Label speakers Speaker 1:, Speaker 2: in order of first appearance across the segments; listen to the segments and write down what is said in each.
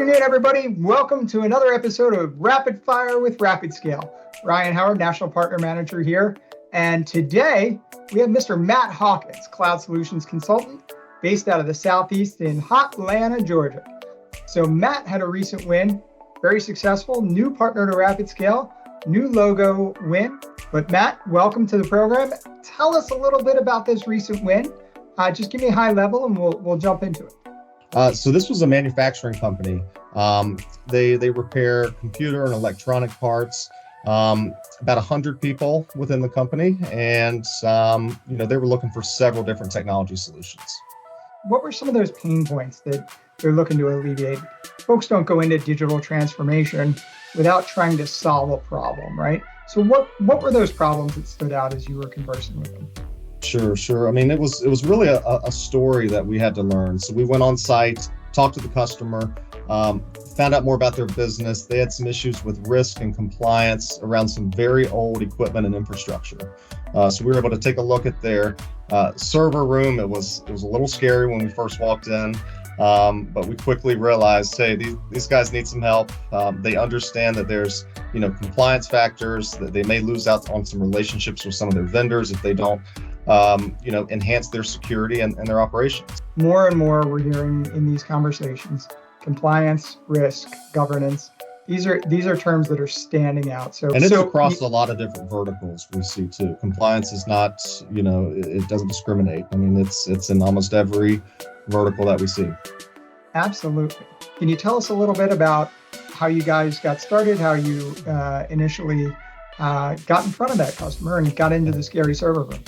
Speaker 1: afternoon, everybody. Welcome to another episode of Rapid Fire with Rapid Scale. Ryan Howard, National Partner Manager here. And today we have Mr. Matt Hawkins, Cloud Solutions Consultant, based out of the Southeast in Hotlanta, Georgia. So Matt had a recent win, very successful, new partner to Rapid Scale, new logo win. But Matt, welcome to the program. Tell us a little bit about this recent win. Just give me a high level and we'll jump into it.
Speaker 2: So this was a manufacturing company. They repair computer and electronic parts. About 100 people within the company, and they were looking for several different technology solutions.
Speaker 1: What were some of those pain points that they're looking to alleviate? Folks don't go into digital transformation without trying to solve a problem, right? So what were those problems that stood out as you were conversing with them?
Speaker 2: Sure. I mean, it was really a story that we had to learn. So we went on site, talked to the customer, found out more about their business. They had some issues with risk and compliance around some very old equipment and infrastructure. So we were able to take a look at their server room. It was a little scary when we first walked in, but we quickly realized, hey, these guys need some help. They understand that there's compliance factors, that they may lose out on some relationships with some of their vendors if they don't enhance their security and their operations.
Speaker 1: More and more we're hearing in these conversations, compliance, risk, governance. These are terms that are standing out.
Speaker 2: And it's across a lot of different verticals we see too. Compliance is not, it doesn't discriminate. I mean, it's in almost every vertical that we see.
Speaker 1: Absolutely. Can you tell us a little bit about how you guys got started, how you initially got in front of that customer and got into the scary server room?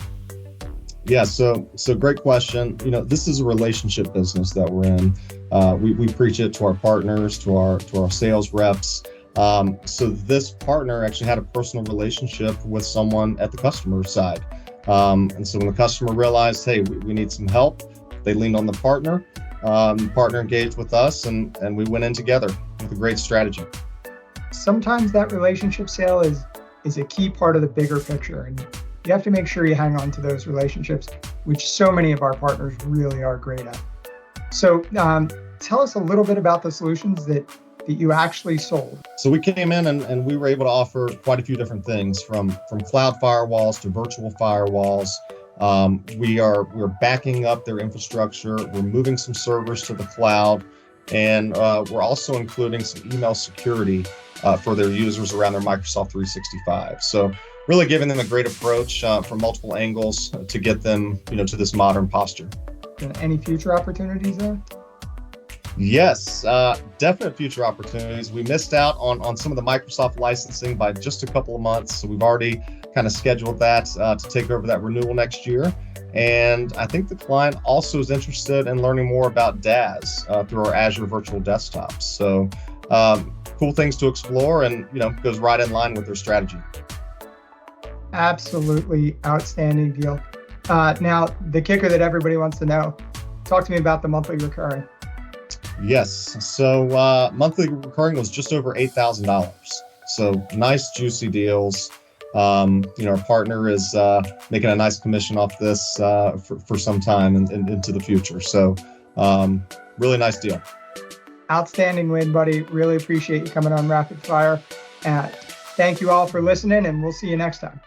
Speaker 2: Yeah, so great question. This is a relationship business that we're in. We preach it to our partners, to our sales reps. So this partner actually had a personal relationship with someone at the customer side. And so when the customer realized, hey, we need some help, they leaned on the partner. The partner engaged with us, and we went in together with a great strategy.
Speaker 1: Sometimes that relationship sale is a key part of the bigger picture. And you have to make sure you hang on to those relationships, which so many of our partners really are great at. So tell us a little bit about the solutions that you actually sold.
Speaker 2: So we came in and we were able to offer quite a few different things, from cloud firewalls to virtual firewalls. We're backing up their infrastructure. We're moving some servers to the cloud, and we're also including some email security for their users around their Microsoft 365. So really giving them a great approach from multiple angles to get them, to this modern posture.
Speaker 1: Any future opportunities there?
Speaker 2: Yes, definite future opportunities. We missed out on some of the Microsoft licensing by just a couple of months. So we've already kind of scheduled that to take over that renewal next year. And I think the client also is interested in learning more about DaaS through our Azure Virtual Desktops. So cool things to explore, and goes right in line with their strategy.
Speaker 1: Absolutely outstanding deal. Now, the kicker that everybody wants to know, talk to me about the monthly recurring.
Speaker 2: Yes, so monthly recurring was just over $8,000. So nice, juicy deals. Our partner is making a nice commission off this for some time and into the future. So really nice deal.
Speaker 1: Outstanding win, buddy. Really appreciate you coming on Rapid Fire. Thank you all for listening, and we'll see you next time.